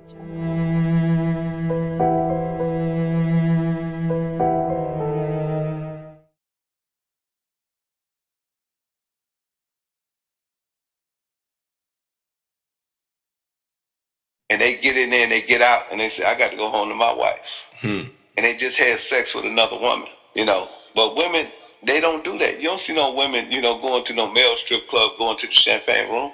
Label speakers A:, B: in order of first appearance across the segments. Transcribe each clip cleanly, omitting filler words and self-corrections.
A: And they get in there and they get out and they say, I got to go home to my wife. And they just had sex with another woman, you know. But women, they don't do that. You don't see no women, you know, going to no male strip club, going to the champagne room,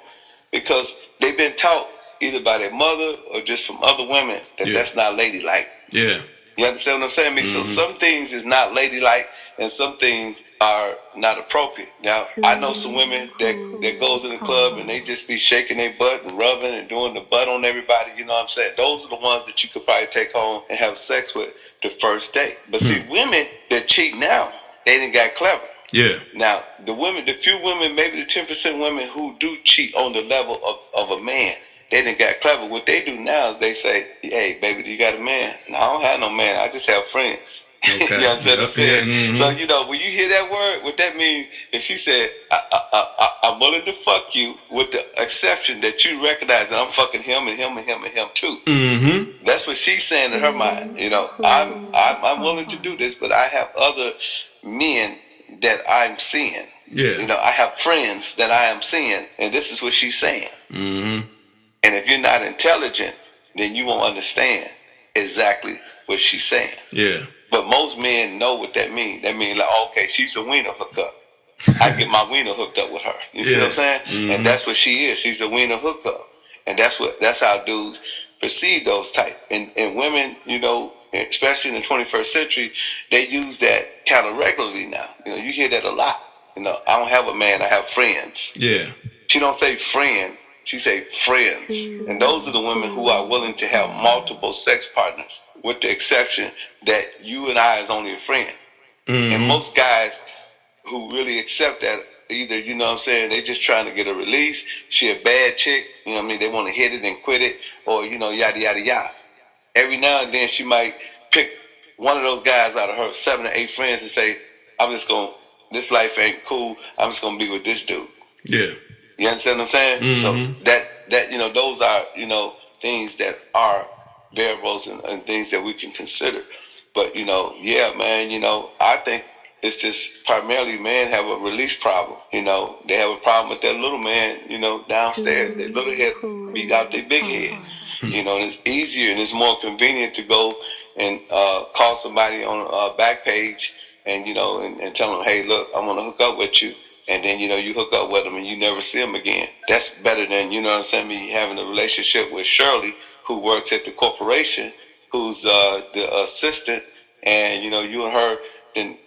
A: because they've been taught either by their mother or just from other women that that's not ladylike.
B: Yeah.
A: You understand what I'm saying? So some things is not ladylike and some things are not appropriate. Now, I know some women that goes in the club and they just be shaking their butt and rubbing and doing the butt on everybody. You know what I'm saying? Those are the ones that you could probably take home and have sex with the first date. But see, women that cheat now, they done got clever.
B: Yeah.
A: Now, the few women, maybe the 10% women who do cheat on the level of a man, they done got clever. What they do now is they say, hey, baby, do you got a man? No, I don't have no man. I just have friends.
B: Okay.
A: You know what I'm saying?
B: Mm-hmm.
A: So, you know, when you hear that word, what that means, if she said, I'm willing to fuck you with the exception that you recognize that I'm fucking him and him and him and him too.
B: Mm-hmm.
A: That's what she's saying in her mind. You know, I'm willing to do this, but I have other men that I'm seeing.
B: Yeah.
A: You know, I have friends that I am seeing, and this is what she's saying.
B: Mm-hmm.
A: And if you're not intelligent, then you won't understand exactly what she's saying.
B: Yeah.
A: But most men know what that means. That means like, okay, she's a wiener hookup. I get my wiener hooked up with her. You see what I'm saying? Mm-hmm. And that's what she is. She's a wiener hookup. And that's how dudes perceive those type. And women, you know, especially in the 21st century, they use that kind of regularly now. You know, you hear that a lot. You know, I don't have a man, I have friends.
B: Yeah.
A: She don't say friend, she say friends. And those are the women who are willing to have multiple sex partners, with the exception that you and I is only a friend. Mm-hmm. And most guys who really accept that, either, you know what I'm saying, they just trying to get a release, she a bad chick, you know what I mean, they want to hit it and quit it, or, you know, yada, yada, yada. Every now and then she might pick one of those guys out of her 7 or 8 friends and say, this life ain't cool, I'm just going to be with this dude.
B: Yeah.
A: You understand what I'm saying? Mm-hmm. So that, you know, those are, you know, things that are variables and things that we can consider. But, you know, yeah, man, you know, I think it's just primarily men have a release problem. You know, they have a problem with that little man, you know, downstairs. Their little head beat out their big head. You know, and it's easier and it's more convenient to go and call somebody on a back page and, you know, and tell them, hey, look, I want to hook up with you. And then, you know, you hook up with them and you never see them again. That's better than, you know what I'm saying, me having a relationship with Shirley, who works at the corporation, who's the assistant, and, you know, you and her then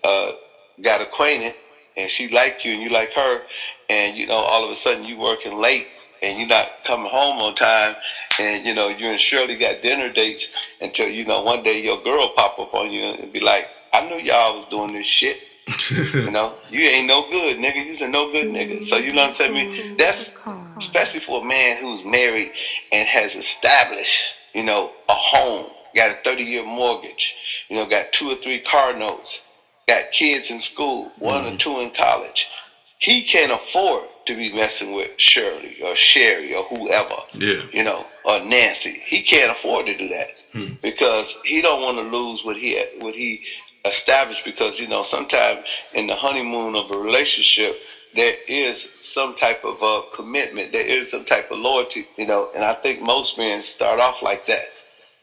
A: got acquainted, and she like you and you like her, and, you know, all of a sudden you working late and you're not coming home on time, and, you know, you and Shirley got dinner dates until, you know, one day your girl pop up on you and be like, I knew y'all was doing this shit. You know, you ain't no good, nigga. You's a no good nigga. So, you know what I'm saying? That's especially for a man who's married and has established, you know, a home, got a 30-year mortgage, you know, got 2 or 3 car notes, got kids in school, 1 or 2 in college. He can't afford to be messing with Shirley or Sherry or whoever, you know, or Nancy. He can't afford to do that because he don't want to lose what he established, because, you know, sometimes in the honeymoon of a relationship there is some type of commitment, there is some type of loyalty, you know, and I think most men start off like that.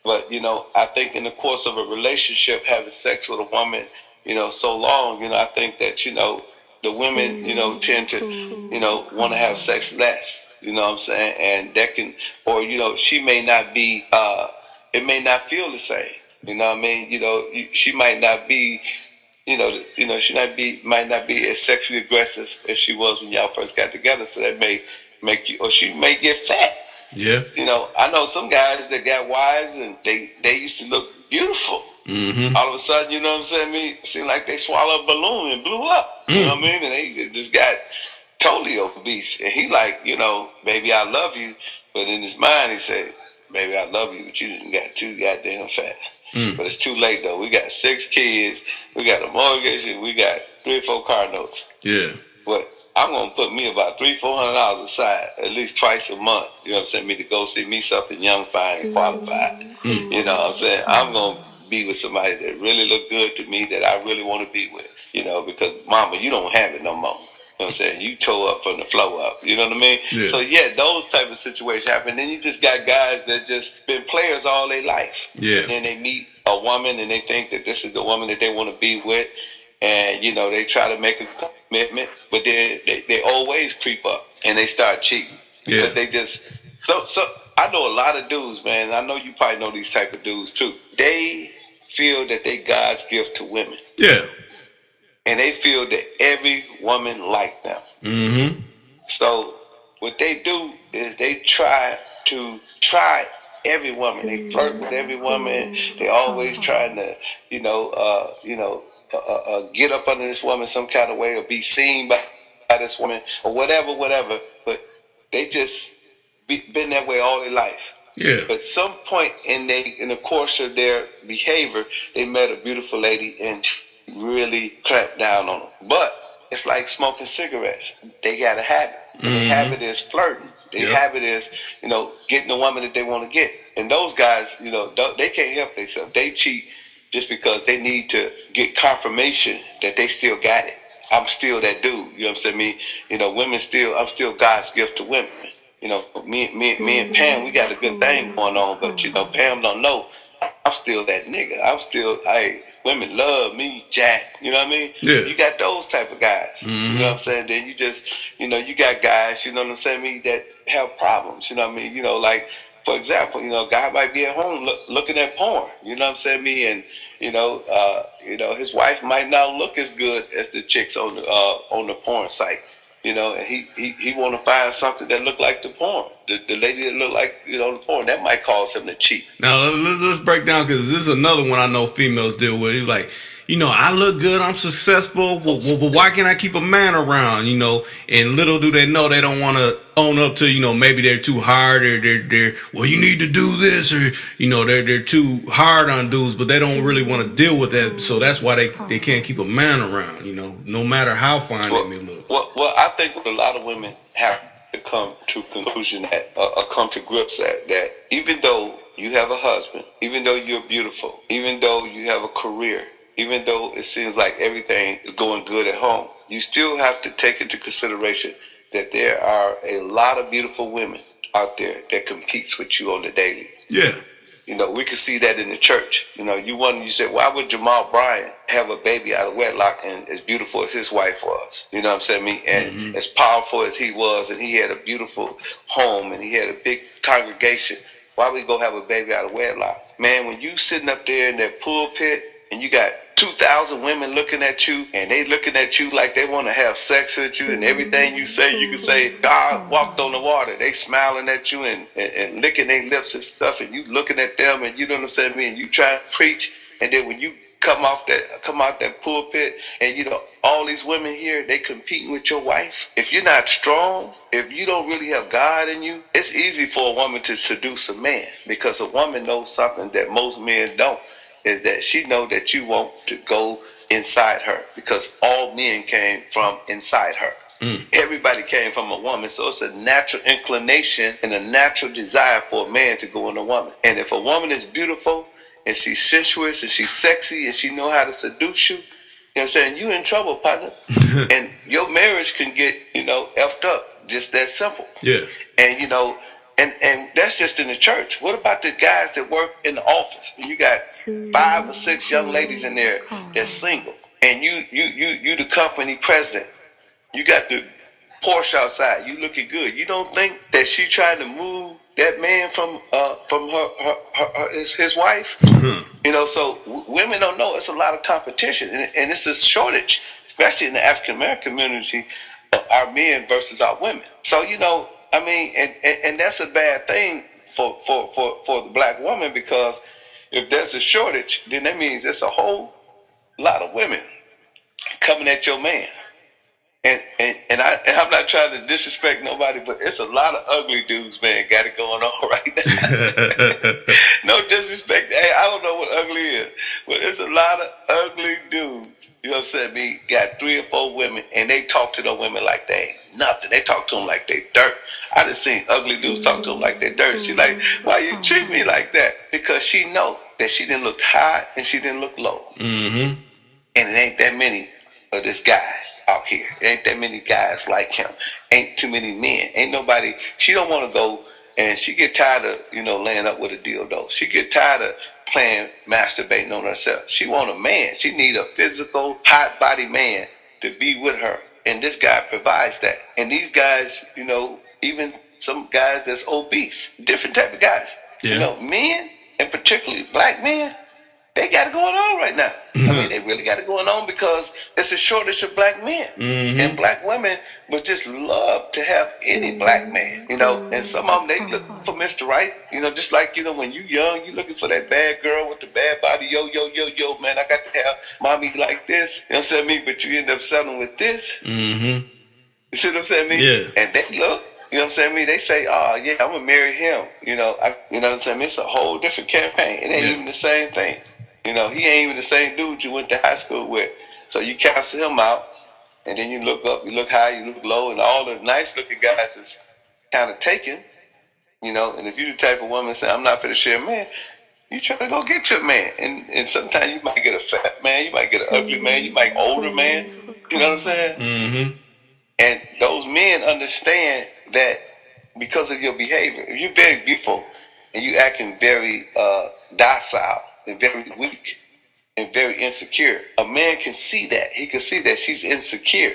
A: But, you know, I think in the course of a relationship, having sex with a woman, you know, so long, you know, I think that, you know, the women, you know, tend to, you know, want to have sex less, you know what I'm saying? And that can, or, you know, she may not be, it may not feel the same. You know what I mean? You know, she might not be, you know, she might not be as sexually aggressive as she was when y'all first got together. So that may make you, or she may get fat.
B: Yeah.
A: You know, I know some guys that got wives and they used to look beautiful. Mm-hmm. All of a sudden, you know what I'm saying? It seemed like they swallowed a balloon and blew up. You know what I mean? And they just got totally obese. And he like, you know, baby, I love you. But in his mind, he said, baby, I love you, but you didn't got too goddamn fat. But it's too late, though. We got 6 kids. We got a mortgage, and we got 3 or 4 car notes.
B: Yeah.
A: But I'm gonna put me about $300-400 aside at least twice a month. You know what I'm saying? Me to go see me something young, fine, and qualified. You know what I'm saying? I'm gonna be with somebody that really look good to me, that I really want to be with. You know, because mama, you don't have it no more. You know what I'm saying? You tore up from the flow up. You know what I mean?
B: Yeah.
A: So yeah, those type of situations happen. Then you just got guys that just been players all their life.
B: Yeah.
A: And then they meet a woman and they think that this is the woman that they want to be with. And, you know, they try to make a commitment, but then they always creep up and they start cheating.
B: Yeah.
A: Because they just, so I know a lot of dudes, man. I know you probably know these type of dudes too. They feel that they God's gift to women.
B: Yeah.
A: And they feel that every woman like them.
B: Mm-hmm.
A: So what they do is they try every woman. They flirt with every woman. They always trying to, get up under this woman some kind of way or be seen by this woman or whatever. But they just been that way all their life.
B: Yeah.
A: But some point in the course of their behavior, they met a beautiful lady and really clamped down on them. But it's like smoking cigarettes. They got a habit. And their habit is flirting. Their habit is, getting the woman that they want to get. And those guys, they can't help themselves. They cheat just because they need to get confirmation that they still got it. I'm still that dude. You know what I'm saying? I'm still God's gift to women. Me and Pam, we got a good thing going on, but Pam don't know I'm still that nigga. Women love me, Jack. You know what I mean?
B: Yeah.
A: You got those type of guys.
B: Mm-hmm.
A: You know what I'm saying? Then you just, you got guys, you know what I'm saying, that have problems. You know what I mean? Like, for example, a guy might be at home looking at porn. You know what I'm saying? And his wife might not look as good as the chicks on the porn site. And he want to find something that look like the porn. The lady that look like, the porn. That might cause him to cheat.
B: Now, let's break down, because this is another one I know females deal with. He's like, I look good, I'm successful, but why can't I keep a man around, And little do they know, they don't want to own up to, maybe they're too hard, or they're well, you need to do this, or, they're too hard on dudes, but they don't really want to deal with that. So that's why they can't keep a man around, no matter how fine they may look.
A: Well, I think a lot of women have to come to conclusion come to grips that even though you have a husband, even though you're beautiful, even though you have a career, even though it seems like everything is going good at home, you still have to take into consideration that there are a lot of beautiful women out there that competes with you on the daily.
B: Yeah.
A: We can see that in the church. You said, why would Jamal Bryant have a baby out of wedlock and as beautiful as his wife was? You know what I'm saying? And as powerful as he was, and he had a beautiful home, and he had a big congregation. Why would he go have a baby out of wedlock? Man, when you sitting up there in that pulpit and you got 2,000 women looking at you, and they looking at you like they want to have sex with you, and everything you can say, God walked on the water. They smiling at you and licking their lips and stuff, and you looking at them, and you know what I'm saying, and you try to preach, and then when you come out that pulpit, and all these women here, they competing with your wife. If you're not strong, if you don't really have God in you, it's easy for a woman to seduce a man, because a woman knows something that most men don't. Is that she know that you want to go inside her, because all men came from inside her. Everybody came from a woman, so it's a natural inclination and a natural desire for a man to go in a woman. And if a woman is beautiful and she's sensuous and she's sexy and she know how to seduce you, what I'm saying, you in trouble, partner. And your marriage can get effed up, just that simple.
B: Yeah.
A: And and that's just in the church. What about the guys that work in the office? And you got 5 or 6 young ladies in there that's single, and you the company president. You got the Porsche outside. You looking good. You don't think that she trying to move that man from his wife? So women don't know. It's a lot of competition, and it's a shortage, especially in the African American community, of our men versus our women. So and that's a bad thing for the black woman, because if there's a shortage, then that means there's a whole lot of women coming at your man. And I'm not trying to disrespect nobody, but it's a lot of ugly dudes, man, got it going on right now. No disrespect. Hey, I don't know what ugly is, but it's a lot of ugly dudes. You know what I'm saying, me got 3 or 4 women, and they talk to those women like they ain't nothing. They talk to them like they dirt. I just seen ugly dudes talk to them like they dirt. She like, why you treat me like that? Because she know that she didn't look high and she didn't look low. And it ain't that many of this guy out here. It ain't that many guys like him. Ain't too many men. Ain't nobody. She don't want to go, and she get tired of laying up with a dildo. She get tired of playing masturbating on herself. She want a man. She need a physical, hot body man to be with her, and this guy provides that. And these guys, even some guys that's obese, different type of guys.
B: Yeah.
A: Men, and particularly black men, they got it going on right now. I mean, they really got it going on because it's a shortage of black men. And black women would just love to have any black man, and some of them, they look for Mr. Right, just like, when you young, you looking for that bad girl with the bad body, yo, man, I got to have mommy like this, you know what I'm saying, me, but you end up settling with this. You see what I'm saying, me?
B: Yeah.
A: And they look, you know what I'm saying, me, they say, oh, yeah, I'm going to marry him, you know what I'm saying, it's a whole different campaign. It ain't even the same thing. He ain't even the same dude you went to high school with. So you cancel him out, and then you look up, you look high, you look low, and all the nice looking guys is kind of taken, and if you the type of woman say, I'm not for to share a man, you try to go get your man. And sometimes you might get a fat man, you might get an ugly man, you might older man, you know what I'm saying? And those men understand that because of your behavior, if you're very beautiful and you acting very docile and very weak and very insecure, a man can see that. He can see that she's insecure.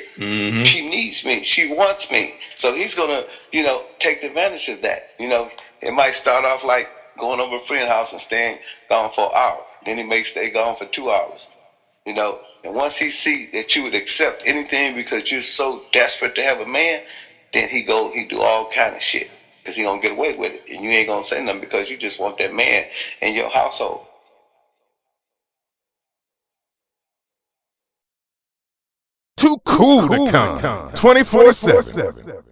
A: She needs me. She wants me. So he's going to, take advantage of that. It might start off like going over a friend's house and staying gone for an hour. Then he may stay gone for 2 hours. And once he see that you would accept anything because you're so desperate to have a man, then he do all kind of shit because he gonna get away with it, and you ain't gonna say nothing because you just want that man in your household.
C: Too cool to con 24/7.